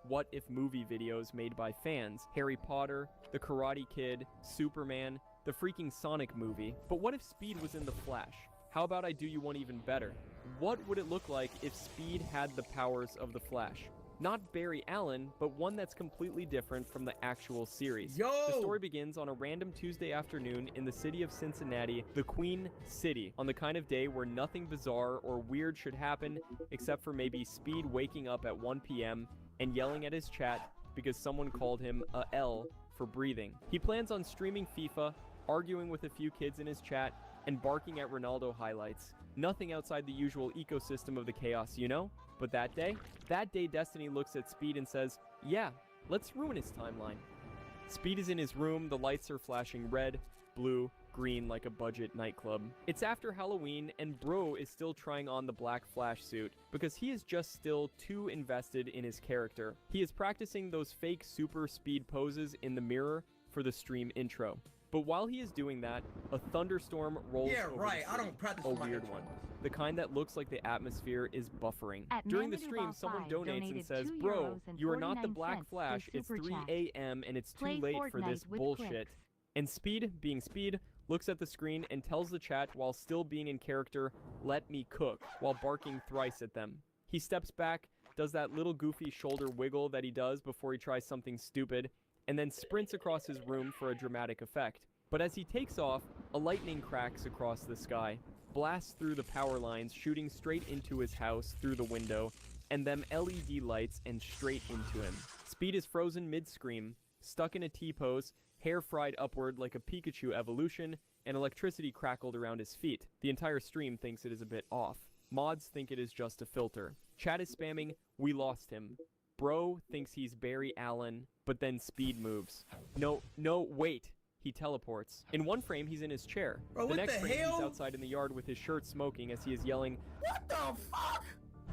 what-if movie videos made by fans. Harry Potter, The Karate Kid, Superman, the freaking Sonic movie. But what if Speed was in The Flash? How about I do you one even better? What would it look like if Speed had the powers of The Flash? Not Barry Allen, but one that's completely different from the actual series. The story begins on a random Tuesday afternoon in the city of Cincinnati, the Queen City, on the kind of day where nothing bizarre or weird should happen, except for maybe Speed waking up at 1 p.m. and yelling at his chat because someone called him a L for breathing. He plans on streaming FIFA, arguing with a few kids in his chat, and barking at Ronaldo highlights. Nothing outside the usual ecosystem of the chaos, you know? But that day Destiny looks at Speed and says, yeah, let's ruin his timeline. Speed is in his room, the lights are flashing red, blue, green like a budget nightclub. It's after Halloween, and Bro is still trying on the black Flash suit because he is just still too invested in his character. He is practicing those fake super speed poses in the mirror for the stream intro. But while he is doing that, a thunderstorm rolls over the city. I don't practice a weird one. The kind that looks like the atmosphere is buffering. During the stream, someone donates and says, bro, you are not the Black Flash, it's 3 a.m. and it's too late for this bullshit. And Speed, being Speed, looks at the screen and tells the chat while still being in character, let me cook, while barking thrice at them. He steps back, does that little goofy shoulder wiggle that he does before he tries something stupid, and then sprints across his room for a dramatic effect. But as he takes off, a lightning cracks across the sky, blasts through the power lines, shooting straight into his house through the window, and them LED lights and straight into him. Speed is frozen mid-scream, stuck in a T-pose, hair fried upward like a Pikachu evolution, and electricity crackled around his feet. The entire stream thinks it is a bit off. Mods think it is just a filter. Chat is spamming, we lost him. Bro thinks he's Barry Allen, but then Speed moves. No, wait. He teleports. In one frame, he's in his chair. Bro, the next the frame, hell? He's outside in the yard with his shirt smoking as he is yelling, what the fuck?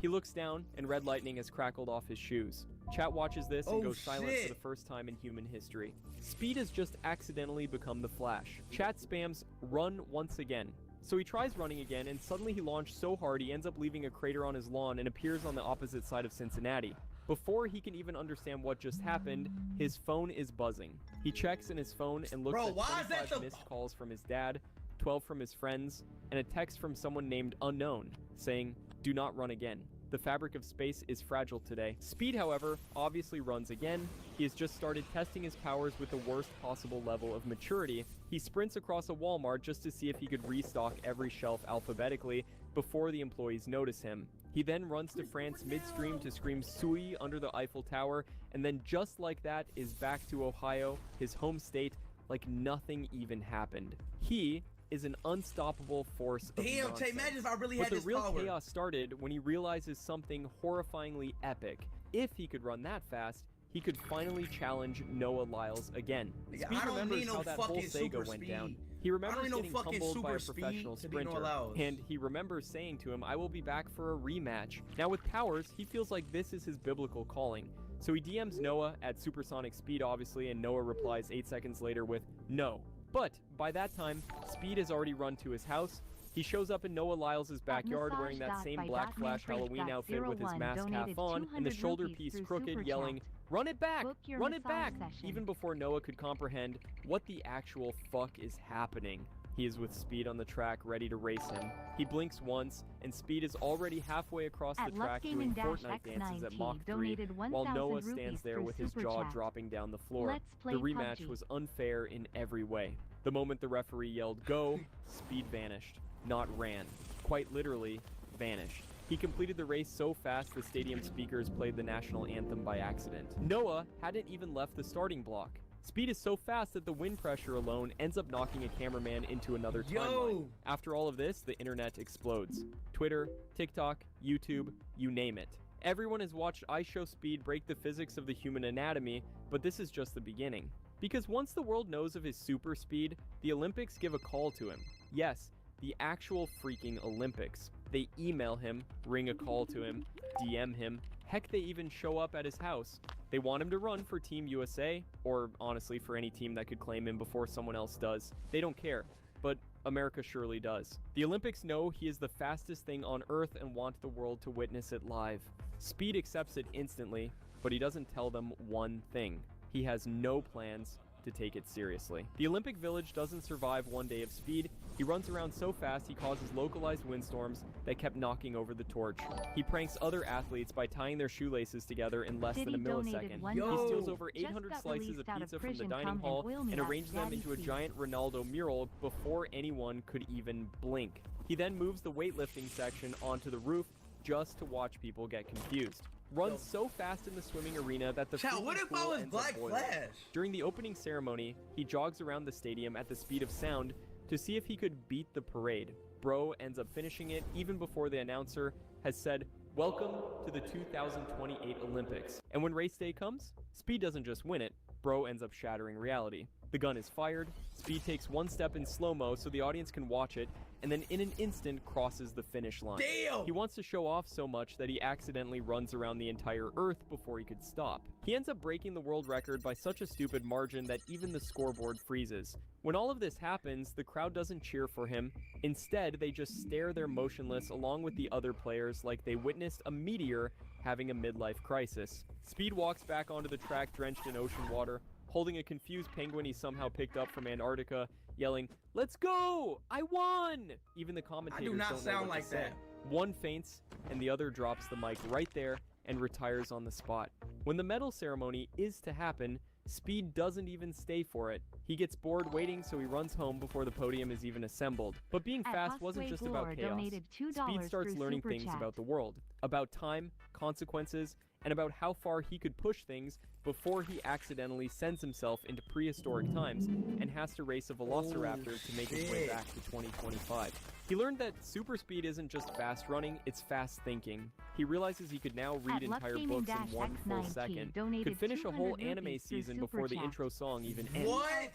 He looks down, and red lightning has crackled off his shoes. Chat watches this and goes silent for the first time in human history. Speed has just accidentally become the Flash. Chat spams, run once again. So he tries running again, and suddenly he launched so hard he ends up leaving a crater on his lawn and appears on the opposite side of Cincinnati. Before he can even understand what just happened, his phone is buzzing. He checks in his phone and looks at 25 missed calls from his dad, 12 from his friends, and a text from someone named Unknown, saying, do not run again. The fabric of space is fragile today. Speed, however, obviously runs again. He has just started testing his powers with the worst possible level of maturity. He sprints across a Walmart just to see if he could restock every shelf alphabetically before the employees notice him. He then runs to France midstream to scream "Sui" under the Eiffel Tower, and then just like that is back to Ohio, his home state, like nothing even happened. He is an unstoppable force of nonsense. Imagine if I really had this power. But the real chaos started when he realizes something horrifyingly epic. If he could run that fast, he could finally challenge Noah Lyles again. Speed remembers how that whole Sega went down. He remembers getting pummeled by a professional sprinter, and he remembers saying to him, I will be back for a rematch. Now with powers, he feels like this is his biblical calling. So he DMs Noah at supersonic speed, obviously, and Noah replies 8 seconds later with no. But by that time, Speed has already run to his house. He shows up in Noah Lyles' backyard wearing that same Black Flash Halloween outfit with his mask half on and the shoulder piece crooked, yelling, run it back! Run it back! Even before Noah could comprehend what the actual fuck is happening. He is with Speed on the track, ready to race him. He blinks once, and Speed is already halfway across the track doing Fortnite dances at Mach 3, while Noah stands there with his jaw dropping down the floor. The rematch was unfair in every way. The moment the referee yelled, go, Speed vanished. Not ran. Quite literally, vanished. He completed the race so fast the stadium speakers played the national anthem by accident. Noah hadn't even left the starting block. Speed is so fast that the wind pressure alone ends up knocking a cameraman into another timeline. After all of this, the internet explodes. Twitter, TikTok, YouTube, you name it. Everyone has watched ishowspeed break the physics of the human anatomy, but this is just the beginning. Because once the world knows of his super speed, the Olympics give a call to him. Yes, the actual freaking Olympics. They email him, ring a call to him, DM him, heck, they even show up at his house. They want him to run for Team USA, or honestly for any team that could claim him before someone else does. They don't care, but America surely does. The Olympics know he is the fastest thing on Earth and want the world to witness it live. Speed accepts it instantly, but he doesn't tell them one thing. He has no plans to take it seriously. The Olympic Village doesn't survive one day of Speed. He runs around so fast he causes localized windstorms that kept knocking over the torch. He pranks other athletes by tying their shoelaces together in less than a millisecond. He steals over 800 slices of pizza from the dining hall and arranges them into a giant Ronaldo mural before anyone could even blink. He then moves the weightlifting section onto the roof just to watch people get confused. Runs so fast in the swimming arena that the what if I was Black Flash? During the opening ceremony, he jogs around the stadium at the speed of sound to see if he could beat the parade. Bro ends up finishing it even before the announcer has said, "Welcome to the 2028 Olympics." And when race day comes, Speed doesn't just win it, Bro ends up shattering reality. The gun is fired, Speed takes one step in slow-mo so the audience can watch it, and then in an instant crosses the finish line. Damn! He wants to show off so much that he accidentally runs around the entire Earth before he could stop. He ends up breaking the world record by such a stupid margin that even the scoreboard freezes. When all of this happens, the crowd doesn't cheer for him. Instead, they just stare there motionless along with the other players like they witnessed a meteor having a midlife crisis. Speed walks back onto the track drenched in ocean water, holding a confused penguin he somehow picked up from Antarctica, yelling, "Let's go! I won!" Even the commentators I do not don't know sound what like to say. that. One faints, and the other drops the mic right there and retires on the spot. When the medal ceremony is to happen, Speed doesn't even stay for it. He gets bored waiting, so he runs home before the podium is even assembled. But being fast wasn't just about chaos. Speed starts learning things about the world, about time, consequences, and about how far he could push things before he accidentally sends himself into prehistoric times and has to race a velociraptor to make his way back to 2025. He learned that super speed isn't just fast running, it's fast thinking. He realizes he could now read entire books in one full second, could finish a whole anime season before the intro song even ends,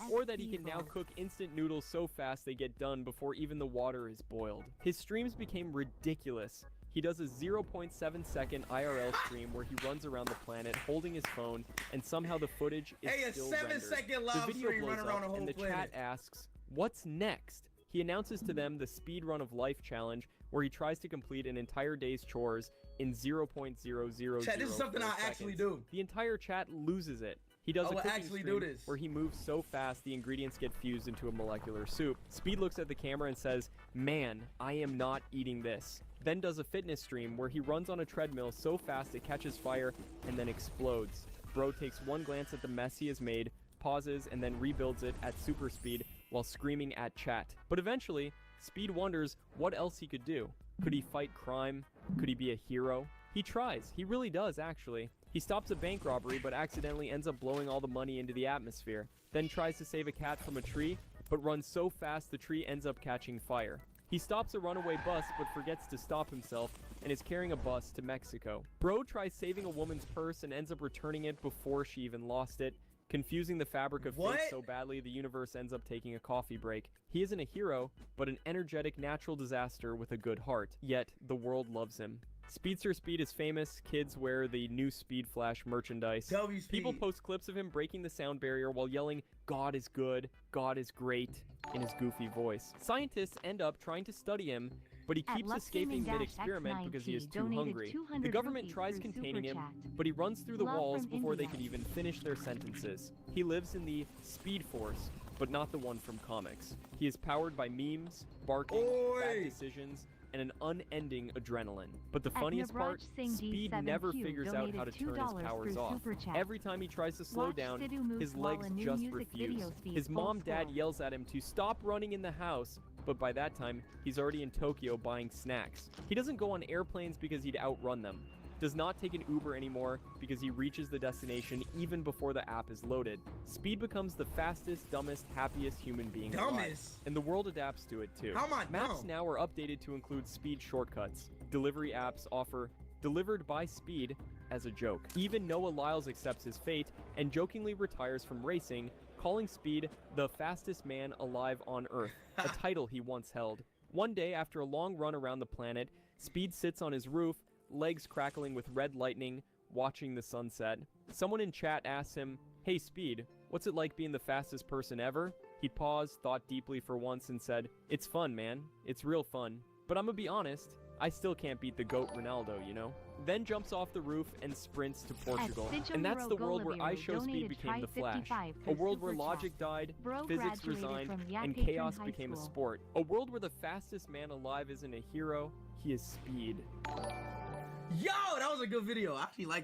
or that he can now cook instant noodles so fast they get done before even the water is boiled. His streams became ridiculous. He does a 0.7 second IRL stream where he runs around the planet holding his phone, and somehow the footage is still rendered. 7-second live The video stream blows run around up, a whole and the planet. chat asks, "What's next?" He announces to them the Speed Run of Life challenge, where he tries to complete an entire day's chores in 0.000 Chat, this is something I actually do. The entire chat loses it. He does a cooking actually stream do this. where he moves so fast the ingredients get fused into a molecular soup. Speed looks at the camera and says, "Man, I am not eating this." Then does a fitness stream where he runs on a treadmill so fast it catches fire and then explodes. Bro takes one glance at the mess he has made, pauses, and then rebuilds it at super speed while screaming at chat. But eventually, Speed wonders what else he could do. Could he fight crime? Could he be a hero? He tries. He really does, actually. He stops a bank robbery but accidentally ends up blowing all the money into the atmosphere. Then tries to save a cat from a tree, but runs so fast the tree ends up catching fire. He stops a runaway bus but forgets to stop himself and is carrying a bus to Mexico. Bro tries saving a woman's purse and ends up returning it before she even lost it, confusing the fabric of fate so badly the universe ends up taking a coffee break. He isn't a hero, but an energetic natural disaster with a good heart. Yet, the world loves him. Speedster Speed is famous. Kids wear the new Speed Flash merchandise. People post clips of him breaking the sound barrier while yelling, "God is good, God is great," in his goofy voice. Scientists end up trying to study him, but he keeps escaping mid-experiment because he is too hungry. The government tries containing him, but he runs through the walls before they can even finish their sentences. He lives in the Speed Force, but not the one from comics. He is powered by memes, barking, bad decisions, and an unending adrenaline. But the funniest part, Speed never figures out how to turn his powers off. Every time he tries to slow down, his legs just refuse. His dad yells at him to stop running in the house, but by that time, he's already in Tokyo buying snacks. He doesn't go on airplanes because he'd outrun them. Does not take an Uber anymore because he reaches the destination even before the app is loaded. Speed becomes the fastest, dumbest, happiest human being alive. And the world adapts to it too. Maps now are updated to include speed shortcuts. Delivery apps offer delivered by Speed as a joke. Even Noah Lyles accepts his fate and jokingly retires from racing, calling Speed the fastest man alive on Earth, a title he once held. One day, after a long run around the planet, Speed sits on his roof, legs crackling with red lightning, watching the sunset. Someone in chat asks him, "Hey Speed, what's it like being the fastest person ever?" He paused, thought deeply for once, and said, "It's fun, man. It's real fun. But I'm gonna be honest, I still can't beat the GOAT Ronaldo, you know?" then jumps off the roof and sprints to Portugal. And that's the world where ishowspeed became the Flash. A world where logic died, physics resigned, and chaos became a sport. A world where the fastest man alive isn't a hero, he is speed. Yo, that was a good video. I actually like